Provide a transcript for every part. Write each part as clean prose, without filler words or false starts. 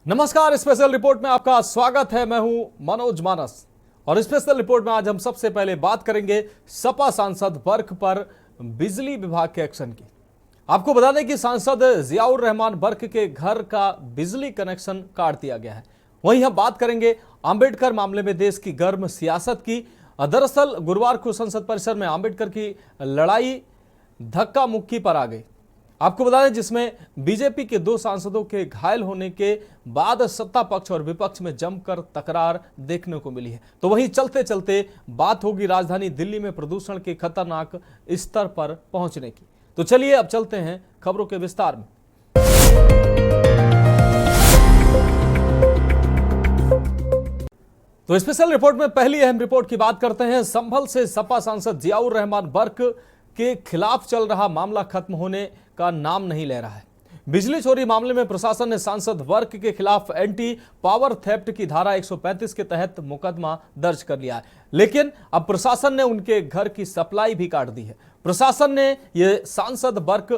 नमस्कार, special report में आपका स्वागत है। मैं हूं मनोज मानस और स्पेशल रिपोर्ट में आज हम सबसे पहले बात करेंगे सपा सांसद बर्क पर बिजली विभाग के एक्शन की। आपको बता दें कि सांसद जियाउर रहमान बर्क के घर का बिजली कनेक्शन काट दिया गया है। वहीं हम बात करेंगे अंबेडकर मामले में देश की गर्म सियासत की। दरअसल गुरुवार को संसद परिसर में अंबेडकर की लड़ाई धक्का मुक्की पर आ गई। आपको बता दें जिसमें बीजेपी के दो सांसदों के घायल होने के बाद सत्ता पक्ष और विपक्ष में जमकर तकरार देखने को मिली है। तो वहीं चलते चलते बात होगी राजधानी दिल्ली में प्रदूषण के खतरनाक स्तर पर पहुंचने की। तो चलिए अब चलते हैं खबरों के विस्तार में। तो स्पेशल रिपोर्ट में पहली अहम रिपोर्ट की बात करते हैं। संभल से सपा सांसद जियाउर रहमान बर्क के खिलाफ चल रहा मामला खत्म होने का नाम नहीं ले रहा है। बिजली चोरी मामले में प्रशासन ने सांसद वर्क के खिलाफ एंटी पावर थेफ्ट की धारा 135 के तहत मुकदमा दर्ज कर लिया है, लेकिन अब प्रशासन ने उनके घर की सप्लाई भी काट दी है। प्रशासन ने यह सांसद वर्क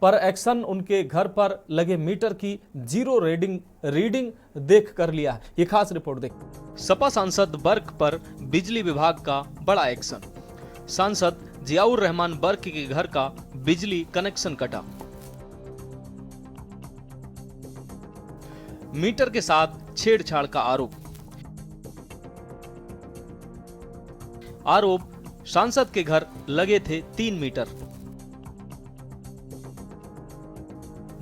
पर एक्शन उनके घर पर लगे मीटर की जीरो रीडिंग देख कर लिया है। यह खास रिपोर्ट देख। सपा सांसद बर्क पर बिजली विभाग का बड़ा एक्शन। सांसद जियाउर रहमान बर्क के घर का बिजली कनेक्शन कटा। मीटर के साथ छेड़छाड़ का आरोप सांसद के घर लगे थे 3 मीटर।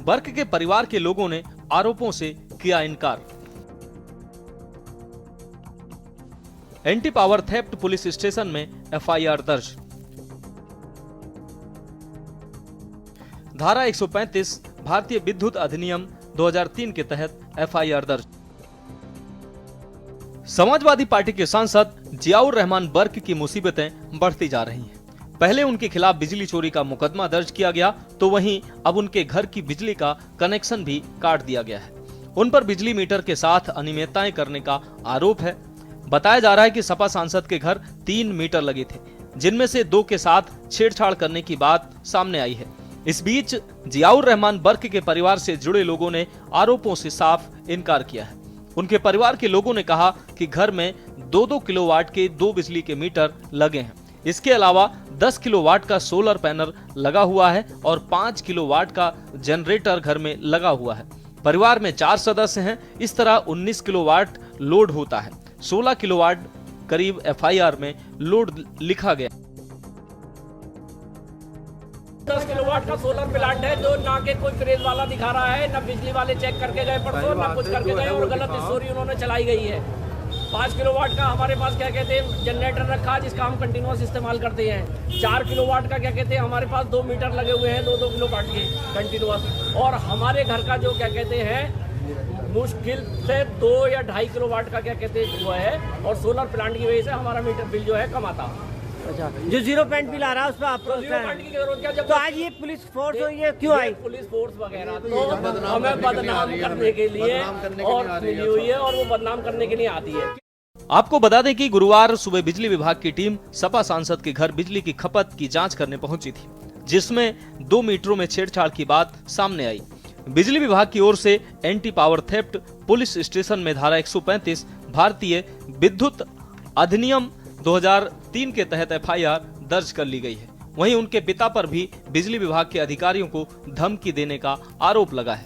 बर्क के परिवार के लोगों ने आरोपों से किया इनकार। Anti power theft police station में एफआईआर दर्ज। धारा 135 भारतीय विद्युत अधिनियम 2003 के तहत एफआईआर दर्ज। समाजवादी पार्टी के सांसद जियाउर रहमान बर्क की मुसीबतें बढ़ती जा रही हैं। पहले उनके खिलाफ बिजली चोरी का मुकदमा दर्ज किया गया, तो वहीं अब उनके घर की बिजली का कनेक्शन भी काट दिया गया है। उन पर बिजली मीटर के साथ अनियमितताएं करने का आरोप है। बताया जा रहा है कि सपा सांसद के घर 3 मीटर लगे थे, जिनमें से 2 के साथ छेड़छाड़ करने की बात सामने आई है। इस बीच जियाउर रहमान बर्क के परिवार से जुड़े लोगों ने आरोपों से साफ इनकार किया है। उनके परिवार के लोगों ने कहा कि घर में 2-2 किलोवाट के 2 बिजली के मीटर लगे हैं। इसके अलावा 10 किलोवाट का सोलर पैनल लगा हुआ है और 5 किलोवाट का जनरेटर घर में लगा हुआ है। परिवार में 4 सदस्य हैं। इस तरह 19 किलोवाट लोड होता है। 16 किलोवाट करीब एफआईआर में लोड लिखा गया। 10 किलोवाट का सोलर प्लांट है जो ना के कोई क्रेज वाला दिखा रहा है, ना बिजली वाले चेक करके गए परसों, ना कुछ करके गए और गलत स्टोरी उन्होंने चलाई गई है। 5 किलोवाट का हमारे पास क्या कहते हैं जनरेटर रखा है जिसका हम कंटिन्यूअस इस्तेमाल करते हैं। 4 किलोवाट का क्या कहते हैं हमारे पास 2 मीटर लगे हुए हैं 2-2 किलोवाट के कंटिन्यूअस। और हमारे घर का जो क्या कहते हैं मुश्किल से 2 या 2.5 किलोवाट का क्या कहते हैं हुआ है और सोलर प्लांट की वजह से हमारा मीटर बिल जो है कम आता है। अच्छा, जो 0 पॉइंट बिल आ रहा है उस पर आपको की जरूरत क्या? जब तो आज ये पुलिस फोर्स हुई है, क्यों आई? पुलिस फोर्स वगैरह तो हमें बदनाम करने के लिए और मिली हुई है और वो बदनाम करने के लिए आती है। आपको बता दें कि गुरुवार सुबह बिजली विभाग की टीम सपा सांसद के घर बिजली की खपत की जांच करने पहुंची थी, जिसमें 2 मीटरों में छेड़छाड़ की बात सामने आई। बिजली विभाग की ओर से anti power theft police station में धारा 135 भारतीय विद्युत अधिनियम 2003 के तहत एफआईआर दर्ज कर ली गई है। वहीं उनके पिता पर भी बिजली विभाग के अधिकारियों को धमकी देने का आरोप लगा है।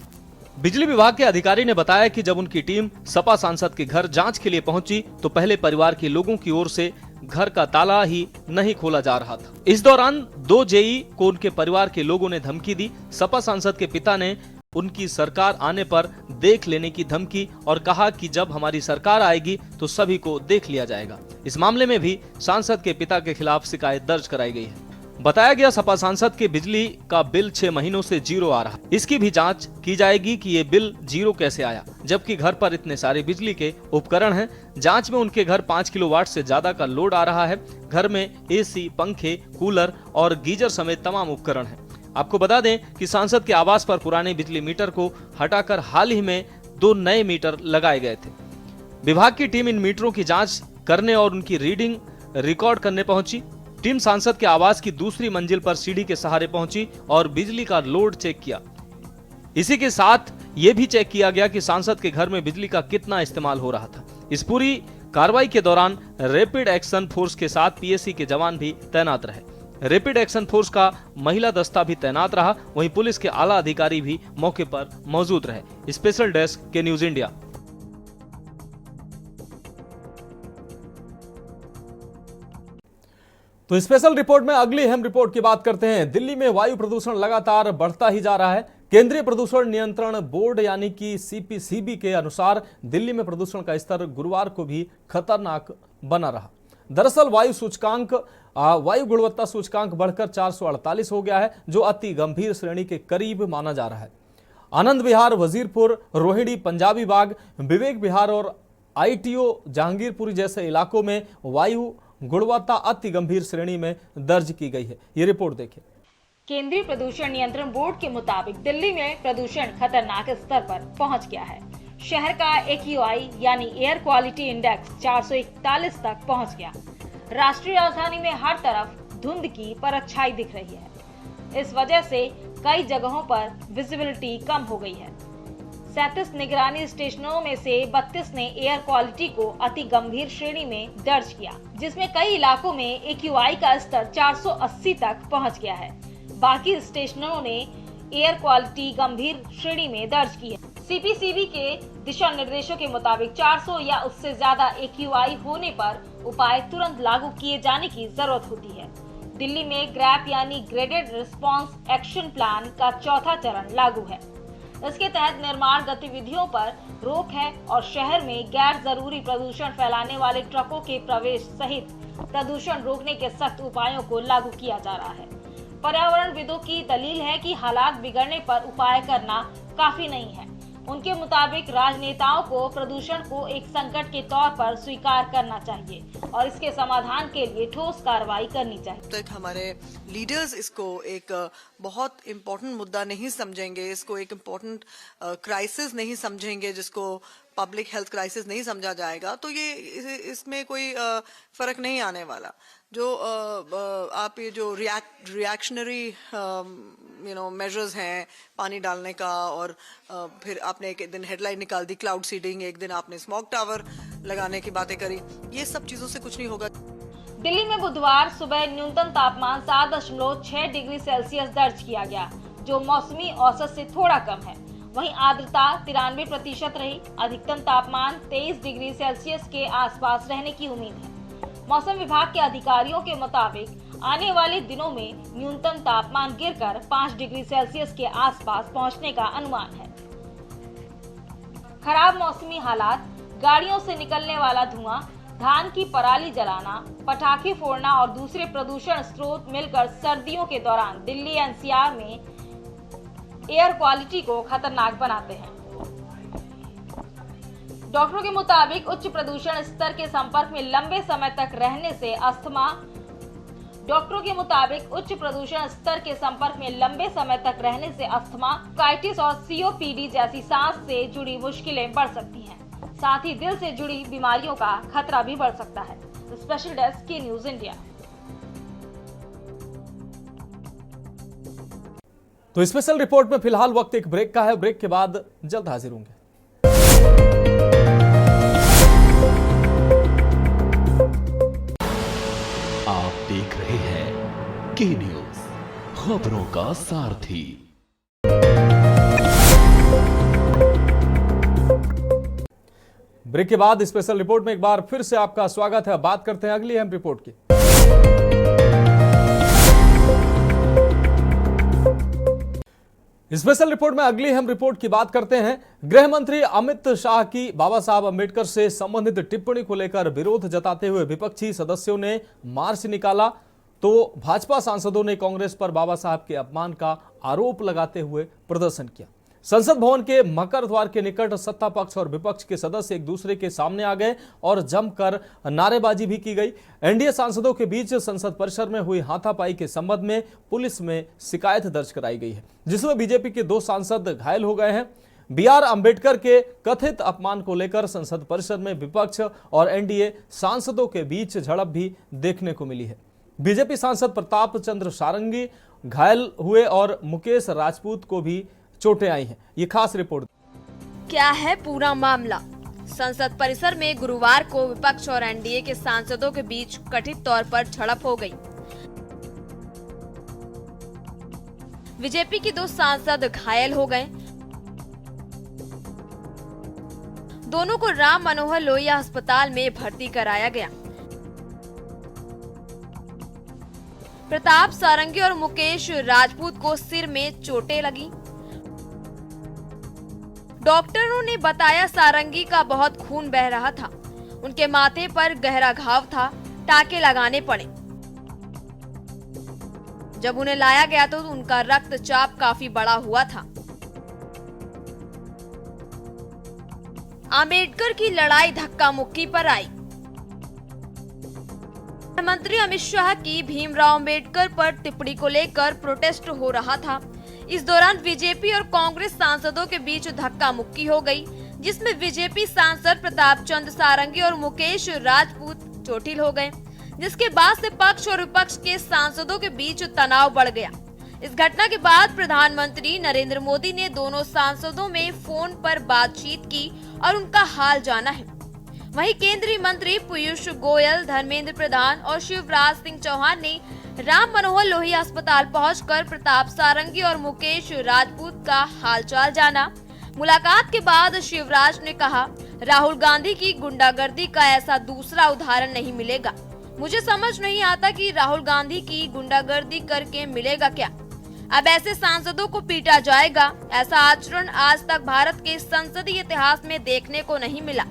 बिजली विभाग के अधिकारी ने बताया कि जब उनकी टीम सपा सांसद के घर जांच के लिए पहुंची तो पहले परिवार के लोगों की ओर से घर का ताला ही नहीं खोला जा रहा था। इस दौरान 2 जेई को उनके परिवार के लोगों ने धमकी दी। सपा सांसद के पिता ने उनकी सरकार आने पर देख लेने की धमकी और कहा कि जब हमारी सरकार आएगी तो सभी को देख लिया जाएगा। इस मामले में भी सांसद के पिता के खिलाफ शिकायत दर्ज कराई गई है। बताया गया सपा सांसद के बिजली का बिल 6 महीनों से 0 आ रहा है। इसकी भी जांच की जाएगी कि ये बिल 0 कैसे आया, जबकि घर पर इतने सारे बिजली के उपकरण हैं। जांच में उनके घर 5 किलोवाट से ज्यादा का लोड आ रहा है। घर में एसी, पंखे, कूलर और गीजर समेत तमाम उपकरण हैं। आपको बता दें कि सांसद के आवास पर पुराने बिजली मीटर को हटाकर हाल ही में 2 नए मीटर लगाए गए थे। विभाग की टीम इन मीटरों की जांच करने और उनकी रीडिंग रिकॉर्ड करने पहुंची। टीम सांसद के आवास की दूसरी मंजिल पर सीढ़ी के सहारे पहुंची और बिजली का लोड चेक किया। इसी के साथ ये भी चेक किया गया कि सांसद के घर में बिजली का कितना इस्तेमाल हो रहा था। इस पूरी कार्रवाई के दौरान रैपिड एक्शन फोर्स के साथ पीएसी के जवान भी तैनात रहे। रैपिड एक्शन फोर्स का महिला दस्ता भी तैनात रहा, वहीं पुलिस के आला अधिकारी भी मौके पर मौजूद रहे। स्पेशल डेस्क के न्यूज इंडिया। तो स्पेशल रिपोर्ट में अगली अहम रिपोर्ट की बात करते हैं। दिल्ली में वायु प्रदूषण लगातार बढ़ता ही जा रहा है। केंद्रीय प्रदूषण नियंत्रण बोर्ड यानी कि सीपीसीबी के अनुसार दिल्ली में प्रदूषण का स्तर गुरुवार को भी खतरनाक बना रहा। दरअसल वायु गुणवत्ता सूचकांक बढ़कर 448 हो गया है, जो अति गंभीर श्रेणी के करीब माना जा रहा है। आनंद विहार, वजीरपुर, रोहिणी, पंजाबी बाग, विवेक विहार और आईटीओ जहांगीरपुरी जैसे इलाकों में वायु गुणवत्ता अति गंभीर श्रेणी में दर्ज की गई है। ये रिपोर्ट देखिए। केंद्रीय प्रदूषण नियंत्रण बोर्ड के मुताबिक दिल्ली में प्रदूषण खतरनाक स्तर पर पहुंच गया है। शहर का AQI यानी एयर क्वालिटी इंडेक्स 441 तक पहुंच गया। राष्ट्रीय राजधानी में हर तरफ धुंध की परछाई दिख रही है। इस वजह से कई जगहों पर विजिबिलिटी कम हो गई है। 37 निगरानी स्टेशनों में से 32 ने एयर क्वालिटी को अति गंभीर श्रेणी में दर्ज किया, जिसमें कई इलाकों में AQI का स्तर 480 तक पहुंच गया है। बाकी स्टेशनों ने एयर क्वालिटी गंभीर श्रेणी में दर्ज की है। सीपीसीबी के दिशा निर्देशों के मुताबिक 400 या उससे ज्यादा AQI होने पर उपाय तुरंत लागू किए जाने की जरूरत होती है। दिल्ली में ग्रैप यानी ग्रेडेड रिस्पांस एक्शन प्लान का चौथा चरण लागू है। इसके तहत निर्माण गतिविधियों पर रोक है और शहर में गैर जरूरी प्रदूषण फैलाने वाले ट्रकों के प्रवेश सहित प्रदूषण रोकने के सख्त उपायों को लागू किया जा रहा है। पर्यावरणविदों की दलील है कि हालात बिगड़ने पर उपाय करना काफी नहीं है। उनके मुताबिक राजनेताओं को प्रदूषण को एक संकट के तौर पर स्वीकार करना चाहिए और इसके समाधान के लिए ठोस कार्रवाई करनी चाहिए। तक हमारे लीडर्स इसको एक बहुत इम्पोर्टेंट मुद्दा नहीं समझेंगे, इसको एक इम्पोर्टेंट क्राइसिस नहीं समझेंगे, जिसको पब्लिक हेल्थ क्राइसिस नहीं समझा जाएगा, तो ये इसमें कोई फर्क नहीं आने वाला। जो आप ये जो रिएक्शनरी मेजर्स हैं, पानी डालने का, और फिर आपने एक दिन हेडलाइन निकाल दी क्लाउड सीडिंग, एक दिन आपने स्मॉग टावर लगाने की बातें करी, ये सब चीजों से कुछ नहीं होगा। दिल्ली में बुधवार सुबह न्यूनतम तापमान 7.6 डिग्री सेल्सियस दर्ज किया गया, जो मौसमी औसत से थोड़ा कम है। वहीं आर्द्रता 93% रही। अधिकतम तापमान 23 डिग्री सेल्सियस के आसपास रहने की उम्मीद है। मौसम विभाग के अधिकारियों के मुताबिक आने वाले दिनों में न्यूनतम तापमान गिरकर 5 डिग्री सेल्सियस के आसपास पहुंचने का अनुमान है। खराब मौसमी हालात, गाड़ियों से निकलने वाला धुआं, धान की पराली जलाना, पटाखे फोड़ना और दूसरे प्रदूषण स्रोत मिलकर सर्दियों के दौरान दिल्ली NCR में एयर क्वालिटी को खतरनाक बनाते हैं। डॉक्टरों के मुताबिक उच्च प्रदूषण स्तर के संपर्क में लंबे समय तक रहने से अस्थमा काइटिस और COPD जैसी सांस से जुड़ी मुश्किलें बढ़ सकती हैं। साथ ही दिल से जुड़ी बीमारियों का खतरा भी बढ़ सकता है। स्पेशल डेस्क की न्यूज इंडिया। तो स्पेशल रिपोर्ट में फिलहाल वक्त एक ब्रेक का है। ब्रेक के बाद जल्द हाजिर होंगे। आप देख रहे हैं के न्यूज, खबरों का सारथी। ब्रेक के बाद स्पेशल रिपोर्ट में एक बार फिर से आपका स्वागत है। बात करते हैं अगली अहम रिपोर्ट की। स्पेशल रिपोर्ट में अगली अहम रिपोर्ट की बात करते हैं। गृह मंत्री अमित शाह की बाबा साहब अंबेडकर से संबंधित टिप्पणी को लेकर विरोध जताते हुए विपक्षी सदस्यों ने मार्च निकाला, तो भाजपा सांसदों ने कांग्रेस पर बाबा साहब के अपमान का आरोप लगाते हुए प्रदर्शन किया। संसद भवन के मकर द्वार के निकट सत्ता पक्ष और विपक्ष के सदस्य एक दूसरे के सामने आ गए और जमकर नारेबाजी भी की गई। एनडीए सांसदों के बीच संसद परिसर में हुई हाथापाई के संबंध में पुलिस में शिकायत दर्ज कराई गई है, जिसमें बीजेपी के 2 सांसद घायल हो गए हैं। BR अंबेडकर के कथित अपमान को लेकर संसद परिसर में विपक्ष और एनडीए सांसदों के बीच झड़प भी देखने को मिली है। बीजेपी सांसद प्रताप चंद्र सारंगी घायल हुए और मुकेश राजपूत को भी चोटें आई हैं। ये खास रिपोर्ट। क्या है पूरा मामला? संसद परिसर में गुरुवार को विपक्ष और एनडीए के सांसदों के बीच कथित तौर पर झड़प हो गई। बीजेपी के 2 सांसद घायल हो गए। दोनों को राम मनोहर लोहिया अस्पताल में भर्ती कराया गया। प्रताप सारंगी और मुकेश राजपूत को सिर में चोटें लगी। डॉक्टरों ने बताया सारंगी का बहुत खून बह रहा था। उनके माथे पर गहरा घाव था, टाके लगाने पड़े। जब उन्हें लाया गया तो उनका रक्तचाप काफी बड़ा हुआ था। अंबेडकर की लड़ाई धक्का मुक्की पर आई। मंत्री अमित शाह की भीमराव अंबेडकर पर टिप्पणी को लेकर प्रोटेस्ट हो रहा था। इस दौरान बीजेपी और कांग्रेस सांसदों के बीच धक्का मुक्की हो गई, जिसमें बीजेपी सांसद प्रताप चंद्र सारंगी और मुकेश राजपूत चोटिल हो गए, जिसके बाद से पक्ष और विपक्ष के सांसदों के बीच तनाव बढ़ गया। इस घटना के बाद प्रधानमंत्री नरेंद्र मोदी ने दोनों सांसदों में फोन पर बातचीत की और उनका हाल जाना है। वहीं केंद्रीय मंत्री पीयूष गोयल, धर्मेंद्र प्रधान और शिवराज सिंह चौहान ने राम मनोहर लोहिया अस्पताल पहुंचकर प्रताप सारंगी और मुकेश राजपूत का हालचाल जाना। मुलाकात के बाद शिवराज ने कहा, राहुल गांधी की गुंडागर्दी का ऐसा दूसरा उदाहरण नहीं मिलेगा। मुझे समझ नहीं आता कि राहुल गांधी की गुंडागर्दी करके मिलेगा क्या। अब ऐसे सांसदों को पीटा जाएगा। ऐसा आचरण आज तक भारत के संसदीय इतिहास में देखने को नहीं मिला।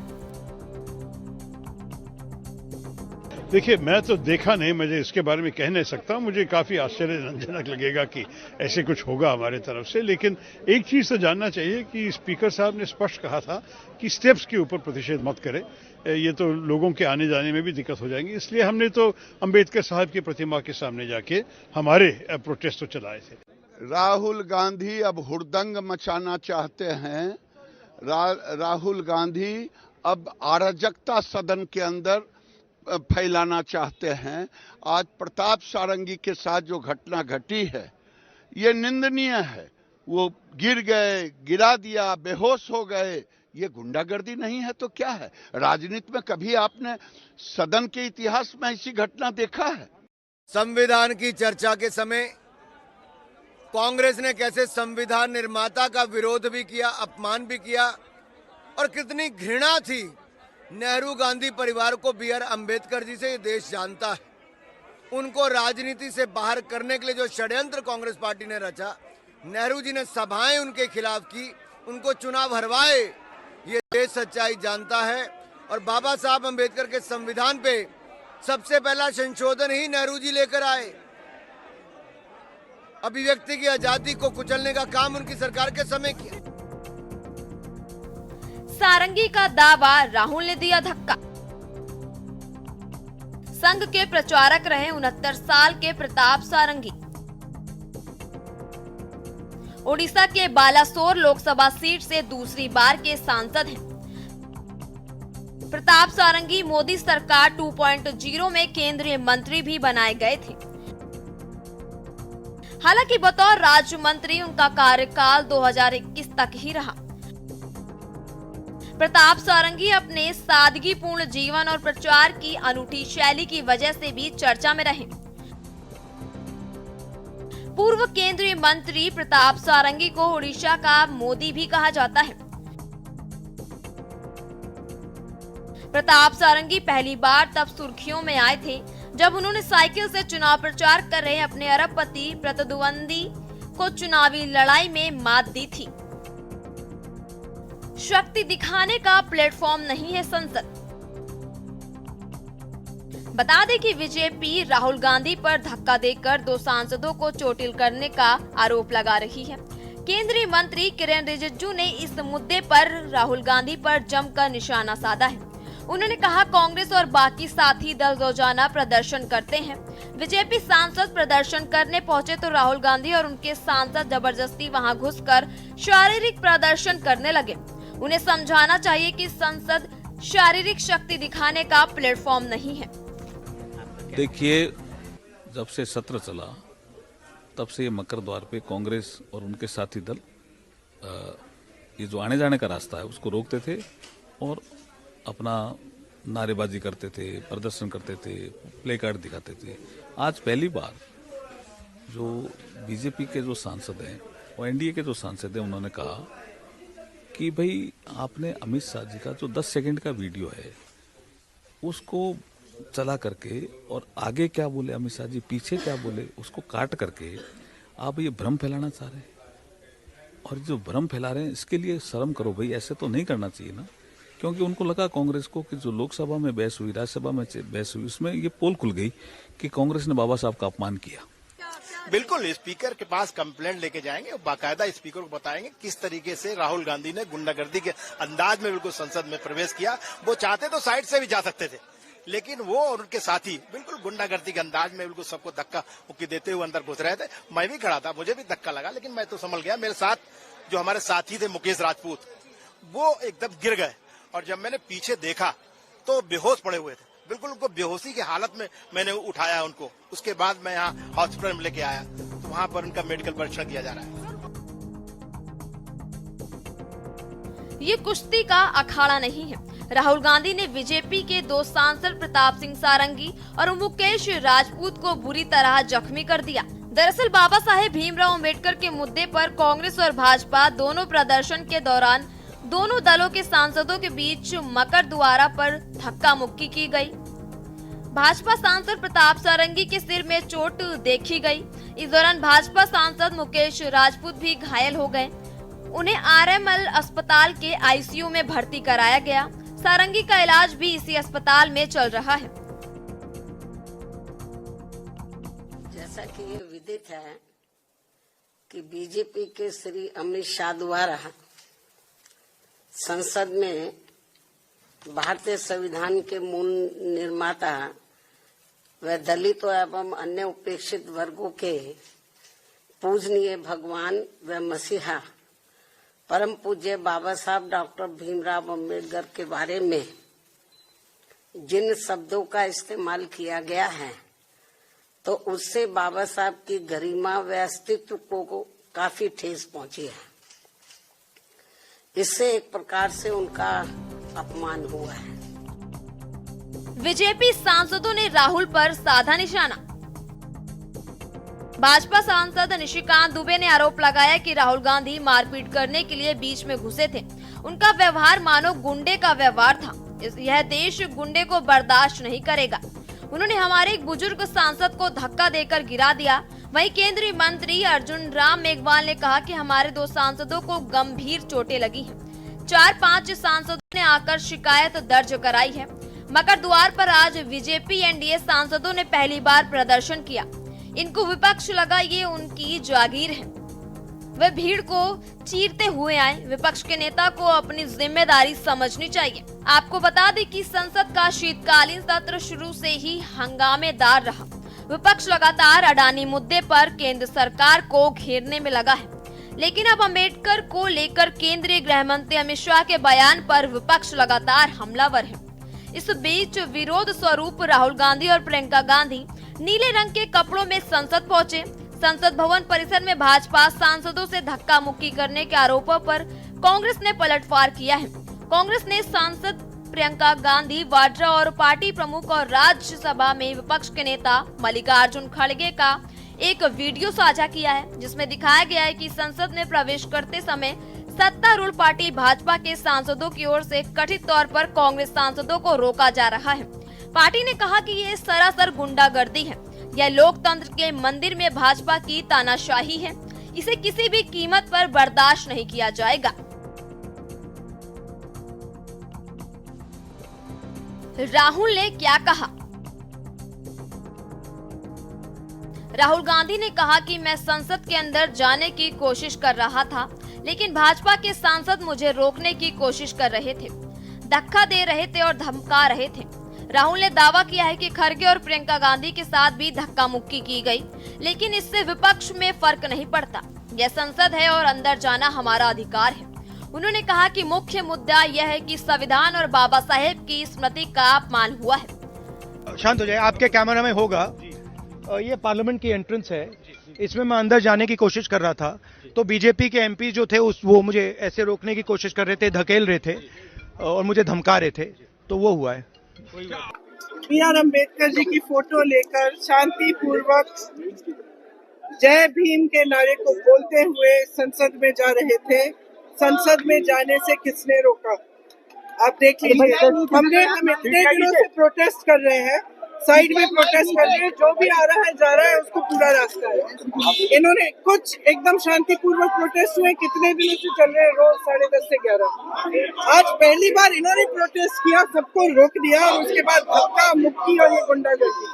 देखिए, मैं तो देखा नहीं, मुझे इसके बारे में कह नहीं सकता। मुझे काफी आश्चर्यजनक लगेगा कि ऐसे कुछ होगा हमारे तरफ से। लेकिन एक चीज तो जानना चाहिए कि स्पीकर साहब ने स्पष्ट कहा था कि स्टेप्स के ऊपर प्रतिषेध मत करें, ये तो लोगों के आने जाने में भी दिक्कत हो जाएंगी। इसलिए हमने तो अंबेडकर साहब की प्रतिमा के सामने जाके हमारे प्रोटेस्ट तो चलाए थे। राहुल गांधी अब हुड़दंग मचाना चाहते हैं। राहुल गांधी अब अराजकता सदन के अंदर फैलाना चाहते हैं। आज प्रताप सारंगी के साथ जो घटना घटी है ये निंदनीय है। वो गिर गए, गिरा दिया, बेहोश हो गए। ये गुंडागर्दी नहीं है तो क्या है? राजनीति में कभी आपने सदन के इतिहास में ऐसी घटना देखा है? संविधान की चर्चा के समय कांग्रेस ने कैसे संविधान निर्माता का विरोध भी किया, अपमान भी किया, और कितनी घृणा थी नेहरू गांधी परिवार को बी आर अम्बेडकर जी से ये देश जानता है। उनको राजनीति से बाहर करने के लिए जो षड्यंत्र कांग्रेस पार्टी ने रचा, नेहरू जी ने सभाएं उनके खिलाफ की, उनको चुनाव हरवाए, ये देश सच्चाई जानता है। और बाबा साहब अम्बेडकर के संविधान पे सबसे पहला संशोधन ही नेहरू जी लेकर आए। अभिव्यक्ति की आजादी को कुचलने का काम उनकी सरकार के समय किया। सारंगी का दावा, राहुल ने दिया धक्का। संघ के प्रचारक रहे 69 साल के प्रताप सारंगी ओडिशा के बालासोर लोकसभा सीट से दूसरी बार के सांसद हैं। प्रताप सारंगी मोदी सरकार 2.0 में केंद्रीय मंत्री भी बनाए गए थे। हालांकि बतौर राज्य मंत्री उनका कार्यकाल 2021 तक ही रहा। प्रताप सारंगी अपने सादगीपूर्ण जीवन और प्रचार की अनूठी शैली की वजह से भी चर्चा में रहे। पूर्व केंद्रीय मंत्री प्रताप सारंगी को ओडिशा का मोदी भी कहा जाता है। प्रताप सारंगी पहली बार तब सुर्खियों में आए थे जब उन्होंने साइकिल से चुनाव प्रचार कर रहे अपने अरबपति प्रतिद्वंदी को चुनावी लड़ाई में मात दी थी। शक्ति दिखाने का प्लेटफॉर्म नहीं है संसद। बता दें कि बीजेपी राहुल गांधी पर धक्का देकर 2 सांसदों को चोटिल करने का आरोप लगा रही है। केंद्रीय मंत्री किरेन रिजिजू ने इस मुद्दे पर राहुल गांधी पर जमकर निशाना साधा है। उन्होंने कहा, कांग्रेस और बाकी साथी दल रोजाना प्रदर्शन करते हैं। बीजेपी सांसद प्रदर्शन करने पहुंचे तो राहुल गांधी और उनके सांसद जबरदस्ती वहां घुसकर शारीरिक प्रदर्शन करने लगे। उन्हें समझाना चाहिए कि संसद शारीरिक शक्ति दिखाने का प्लेटफॉर्म नहीं है। देखिए, जब से सत्र चला तब से ये मकर द्वार पे कांग्रेस और उनके साथी दल ये जो आने जाने का रास्ता है उसको रोकते थे और अपना नारेबाजी करते थे, प्रदर्शन करते थे, प्ले कार्ड दिखाते थे। आज पहली बार जो बीजेपी के जो सांसद हैं और एनडीए के जो सांसद हैं उन्होंने कहा कि भाई आपने अमित शाह जी का जो 10 सेकंड का वीडियो है उसको चला करके और आगे क्या बोले अमित शाह जी, पीछे क्या बोले, उसको काट करके आप ये भ्रम फैलाना चाह रहे हैं। और जो भ्रम फैला रहे हैं इसके लिए शर्म करो भाई, ऐसे तो नहीं करना चाहिए ना। क्योंकि उनको लगा कांग्रेस को कि जो लोकसभा में बहस हुई, राज्यसभा में बहस हुई, उसमें ये पोल खुल गई कि कांग्रेस ने बाबा साहब का अपमान किया। बिल्कुल स्पीकर के पास कंप्लेंट लेके जाएंगे और बाकायदा स्पीकर को बताएंगे किस तरीके से राहुल गांधी ने गुंडागर्दी के अंदाज में बिल्कुल संसद में प्रवेश किया। वो चाहते तो साइड से भी जा सकते थे, लेकिन वो और उनके साथी बिल्कुल गुंडागर्दी के अंदाज में बिल्कुल सबको धक्का मुक्की देते हुए अंदर घुस रहे थे। मैं भी खड़ा था, मुझे भी धक्का लगा, लेकिन मैं तो संभल गया। मेरे साथ जो हमारे साथी थे मुकेश राजपूत, वो एकदम गिर गए और जब मैंने पीछे देखा तो बेहोश पड़े हुए थे। बिल्कुल उनको बेहोशी की हालत में मैंने उठाया उनको। उसके बाद मैं यहाँ हॉस्पिटल में लेके आया तो वहां पर उनका मेडिकल परीक्षण किया जा रहा है। ये कुश्ती का अखाड़ा नहीं है। राहुल गांधी ने बीजेपी के 2 सांसद प्रताप सिंह सारंगी और मुकेश राजपूत को बुरी तरह जख्मी कर दिया। दरअसल बाबा साहेब भीमराव अंबेडकर के मुद्दे पर कांग्रेस और भाजपा दोनों प्रदर्शन के दौरान दोनों दलों के सांसदों के बीच मकर द्वारा पर धक्का मुक्की की गई। भाजपा सांसद प्रताप सारंगी के सिर में चोट देखी गई। इस दौरान भाजपा सांसद मुकेश राजपूत भी घायल हो गए। उन्हें आरएमएल अस्पताल के आईसीयू में भर्ती कराया गया। सारंगी का इलाज भी इसी अस्पताल में चल रहा है। जैसा कि ये विदित है कि बीजेपी के श्री अमित शाह द्वारा संसद में भारतीय संविधान के मूल निर्माता व दलितों एवं अन्य उपेक्षित वर्गों के पूजनीय भगवान व मसीहा परम पूज्य बाबा साहब डॉक्टर भीमराव अंबेडकर के बारे में जिन शब्दों का इस्तेमाल किया गया है तो उससे बाबा साहब की गरिमा व अस्तित्व को काफी ठेस पहुंची है। इससे एक प्रकार से उनका अपमान हुआ है। बीजेपी सांसदों ने राहुल पर साधा निशाना। भाजपा सांसद निशिकांत दुबे ने आरोप लगाया कि राहुल गांधी मारपीट करने के लिए बीच में घुसे थे। उनका व्यवहार मानो गुंडे का व्यवहार था। यह देश गुंडे को बर्दाश्त नहीं करेगा। उन्होंने हमारे एक बुजुर्ग सांसद को धक्का देकर गिरा दिया। वहीं केंद्रीय मंत्री अर्जुन राम मेघवाल ने कहा कि हमारे 2 सांसदों को गंभीर चोटें लगी हैं। 4-5 सांसदों ने आकर शिकायत दर्ज कराई है। मकर द्वार पर आज बीजेपी एनडीए सांसदों ने पहली बार प्रदर्शन किया। इनको विपक्ष लगा ये उनकी जागीर है, वे भीड़ को चीरते हुए आए। विपक्ष के नेता को अपनी जिम्मेदारी समझनी चाहिए। आपको बता दें कि संसद का शीतकालीन सत्र शुरू से ही हंगामेदार रहा। विपक्ष लगातार अडानी मुद्दे पर केंद्र सरकार को घेरने में लगा है, लेकिन अब अंबेडकर को लेकर केंद्रीय गृह मंत्री अमित शाह के बयान पर विपक्ष लगातार हमलावर है। इस बीच विरोध स्वरूप राहुल गांधी और प्रियंका गांधी नीले रंग के कपड़ों में संसद पहुंचे। संसद भवन परिसर में भाजपा सांसदों से धक्का मुक्की करने के आरोपों पर कांग्रेस ने पलटवार किया है। कांग्रेस ने सांसद प्रियंका गांधी वाड्रा और पार्टी प्रमुख और राज्यसभा में विपक्ष के नेता मल्लिकार्जुन खड़गे का एक वीडियो साझा किया है, जिसमें दिखाया गया है कि संसद में प्रवेश करते समय सत्तारूढ़ पार्टी भाजपा के सांसदों की ओर से कथित तौर पर कांग्रेस सांसदों को रोका जा रहा है। पार्टी ने कहा कि ये सरासर गुंडागर्दी है। यह लोकतंत्र के मंदिर में भाजपा की तानाशाही है। इसे किसी भी कीमत पर बर्दाश्त नहीं किया जाएगा। राहुल ने क्या कहा? राहुल गांधी ने कहा कि मैं संसद के अंदर जाने की कोशिश कर रहा था, लेकिन भाजपा के सांसद मुझे रोकने की कोशिश कर रहे थे, धक्का दे रहे थे और धमका रहे थे। राहुल ने दावा किया है कि खड़गे और प्रियंका गांधी के साथ भी धक्का मुक्की की गई, लेकिन इससे विपक्ष में फर्क नहीं पड़ता। यह संसद है और अंदर जाना हमारा अधिकार है। उन्होंने कहा कि मुख्य मुद्दा यह है कि संविधान और बाबा साहेब की स्मृति का अपमान हुआ है। शांत हो जाए, आपके कैमरा में होगा। ये पार्लियामेंट की एंट्रेंस है, इसमें मैं अंदर जाने की कोशिश कर रहा था, तो बीजेपी के एमपी जो थे वो मुझे ऐसे रोकने की कोशिश कर रहे थे, धकेल रहे थे और मुझे धमका रहे थे, तो वो हुआ है। B.R. अम्बेडकर जी की फोटो लेकर शांतिपूर्वक जय भीम के नारे को बोलते हुए संसद में जा रहे थे। संसद में जाने से किसने रोका? आप देख लीजिए, हम इतने दिनों से प्रोटेस्ट कर रहे हैं, साइड में प्रोटेस्ट कर रहे हैं, जो भी आ रहा है जा रहा है, उसको पूरा रास्ता है। इन्होंने कुछ एकदम शांतिपूर्वक प्रोटेस्ट हुए, कितने दिनों से चल रहे हैं, रोज 10:30 से 11। आज पहली बार इन्होंने प्रोटेस्ट किया, सबको रोक दिया और उसके बाद धक्का मुक्की और ये गुंडागर्दी।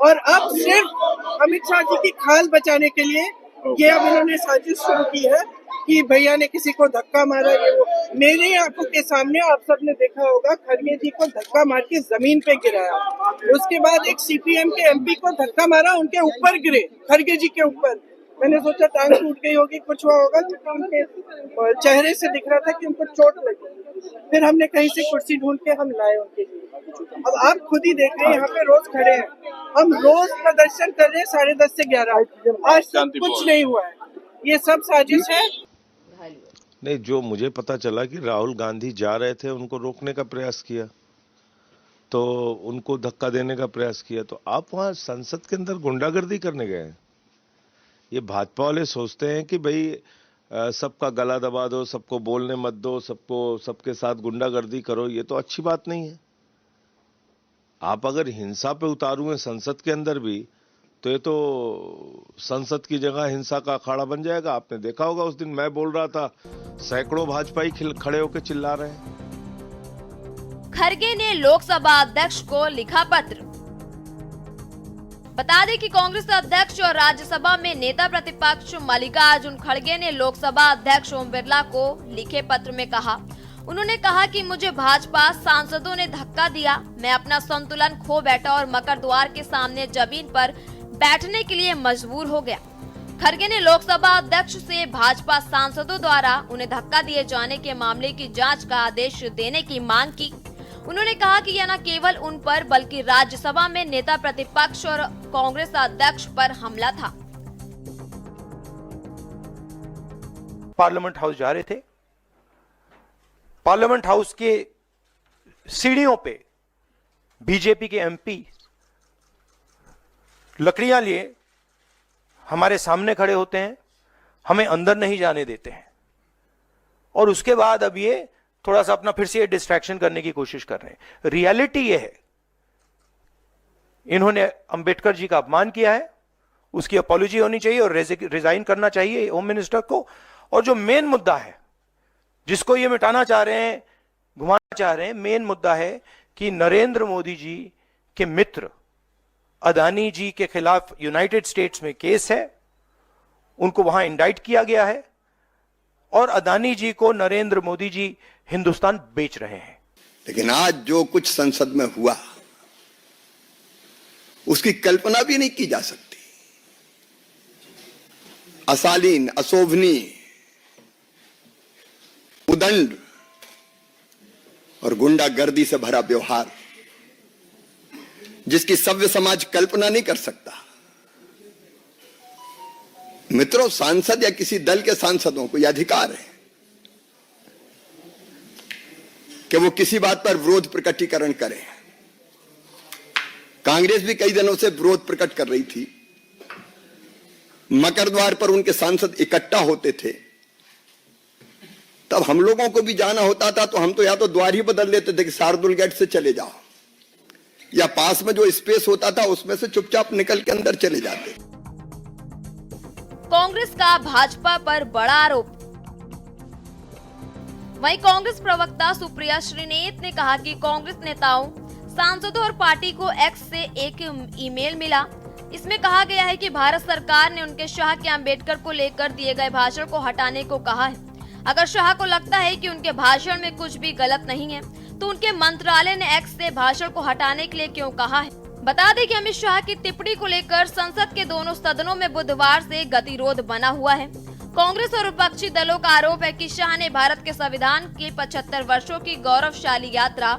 और अब सिर्फ अमित शाह जी की खाल बचाने के लिए ये अब इन्होंने साजिश शुरू की है कि भैया ने किसी को धक्का मारा। ये वो मेरी आंखों के सामने आप सबने देखा होगा, खड़गे जी को धक्का मार के जमीन पे गिराया। उसके बाद एक सीपीएम के एमपी को धक्का मारा, उनके ऊपर गिरे, खड़गे जी के ऊपर। मैंने सोचा टांग टूट गई होगी, कुछ हुआ होगा, क्योंकि उनके चेहरे से दिख रहा था कि उनको चोट लगी। फिर हमने कहीं से कुर्सी ढूंढ के हम लाए उनके लिए। अब आप खुद ही देख रहे हैं, यहाँ पे रोज खड़े हैं, हम रोज प्रदर्शन कर रहे हैं 10:30 से 11। आज तक कुछ नहीं हुआ है, ये सब साजिश है। नहीं, जो मुझे पता चला कि राहुल गांधी जा रहे थे, उनको रोकने का प्रयास किया, तो उनको धक्का देने का प्रयास किया, तो आप वहां संसद के अंदर गुंडागर्दी करने गए हैं। ये भाजपा वाले सोचते हैं कि भाई सबका गला दबा दो, सबको बोलने मत दो, सबके साथ गुंडागर्दी करो, ये तो अच्छी बात नहीं है। आप अगर हिंसा पे उतारू हैं संसद के अंदर भी, तो ये तो संसद की जगह हिंसा का अखाड़ा बन जाएगा। आपने देखा होगा उस दिन मैं बोल रहा था, सैकड़ों भाजपाई खड़े होकर चिल्ला रहे हैं। खड़गे ने लोकसभा अध्यक्ष को लिखा पत्र। बता दें कि कांग्रेस अध्यक्ष और राज्यसभा में नेता प्रतिपक्ष मल्लिकार्जुन खड़गे ने लोकसभा अध्यक्ष ओम बिरला को लिखे पत्र में कहा, उन्होंने कहा कि मुझे भाजपा सांसदों ने धक्का दिया, मैं अपना संतुलन खो बैठा और मकर द्वार के सामने जमीन पर बैठने के लिए मजबूर हो गया। खड़गे ने लोकसभा अध्यक्ष से भाजपा सांसदों द्वारा उन्हें धक्का दिए जाने के मामले की जांच का आदेश देने की मांग की। उन्होंने कहा कि यह न केवल उन पर बल्कि राज्यसभा में नेता प्रतिपक्ष और कांग्रेस अध्यक्ष पर हमला था। पार्लियामेंट हाउस जा रहे थे, पार्लियामेंट हाउस के सीढ़ियों पे बीजेपी के एमपी लकड़ियां लिए हमारे सामने खड़े होते हैं, हमें अंदर नहीं जाने देते हैं, और उसके बाद अब ये थोड़ा सा अपना फिर से डिस्ट्रैक्शन करने की कोशिश कर रहे हैं। रियलिटी ये है, इन्होंने अंबेडकर जी का अपमान किया है, उसकी अपॉलॉजी होनी चाहिए और रिजाइन करना चाहिए होम मिनिस्टर को। और जो मेन मुद्दा है जिसको ये मिटाना चाह रहे हैं, घुमाना चाह रहे हैं, मेन मुद्दा है कि नरेंद्र मोदी जी के मित्र अदानी जी के खिलाफ यूनाइटेड स्टेट्स में केस है, उनको वहां इंडाइट किया गया है और अदानी जी को नरेंद्र मोदी जी हिंदुस्तान बेच रहे हैं। लेकिन आज जो कुछ संसद में हुआ उसकी कल्पना भी नहीं की जा सकती। अशालीन, अशोभनीय, उदंड और गुंडागर्दी से भरा व्यवहार जिसकी सभ्य समाज कल्पना नहीं कर सकता। मित्रों, सांसद या किसी दल के सांसदों को यह अधिकार है कि वो किसी बात पर विरोध प्रकटीकरण करें। कांग्रेस भी कई दिनों से विरोध प्रकट कर रही थी। मकर द्वार पर उनके सांसद इकट्ठा होते थे, तब हम लोगों को भी जाना होता था तो हम तो या तो द्वार ही बदल लेते थे कि शार्दुल गेट से चले जाओ, या पास में जो स्पेस होता था उसमें से चुपचाप निकल के अंदर चले जाते। कांग्रेस का भाजपा पर बड़ा आरोप। वहीं कांग्रेस प्रवक्ता सुप्रिया श्रीनेत ने कहा कि कांग्रेस नेताओं, सांसदों और पार्टी को एक्स से एक ईमेल मिला। इसमें कहा गया है कि भारत सरकार ने उनके शाह के अंबेडकर को लेकर दिए गए भाषण को हटाने को कहा है। अगर शाह को लगता है कि उनके भाषण में कुछ भी गलत नहीं है, तो उनके मंत्रालय ने एक्स से भाषण को हटाने के लिए क्यों कहा है। बता दें कि अमित शाह की टिप्पणी को लेकर संसद के दोनों सदनों में बुधवार से गतिरोध बना हुआ है। कांग्रेस और विपक्षी दलों का आरोप है कि शाह ने भारत के संविधान की 75 वर्षों की गौरवशाली यात्रा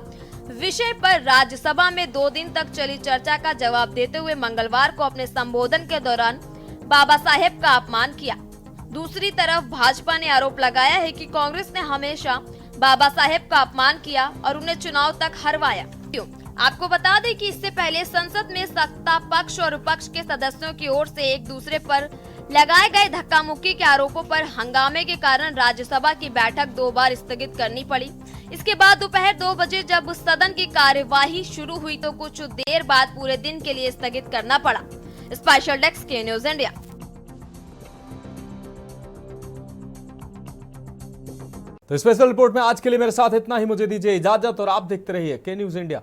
विषय पर राज्यसभा में 2 दिन तक चली चर्चा का जवाब देते हुए मंगलवार को अपने संबोधन के दौरान बाबा साहेब का अपमान किया। दूसरी तरफ भाजपा ने आरोप लगाया है कि कांग्रेस ने हमेशा बाबा साहेब का अपमान किया और उन्हें चुनाव तक हरवाया। क्यों? आपको बता दें कि इससे पहले संसद में सत्ता पक्ष और विपक्ष के सदस्यों की ओर से एक दूसरे पर लगाए गए धक्का मुक्की के आरोपों पर हंगामे के कारण राज्यसभा की बैठक 2 बार स्थगित करनी पड़ी। इसके बाद दोपहर 2 बजे जब सदन की कार्यवाही शुरू हुई तो कुछ देर बाद पूरे दिन के लिए स्थगित करना पड़ा। स्पेशल डेस्क के न्यूज इंडिया। तो स्पेशल रिपोर्ट में आज के लिए मेरे साथ इतना ही। मुझे दीजिए इजाजत और आप देखते रहिए के न्यूज इंडिया।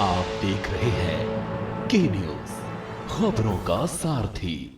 आप देख रहे हैं के न्यूज, खबरों का सारथी।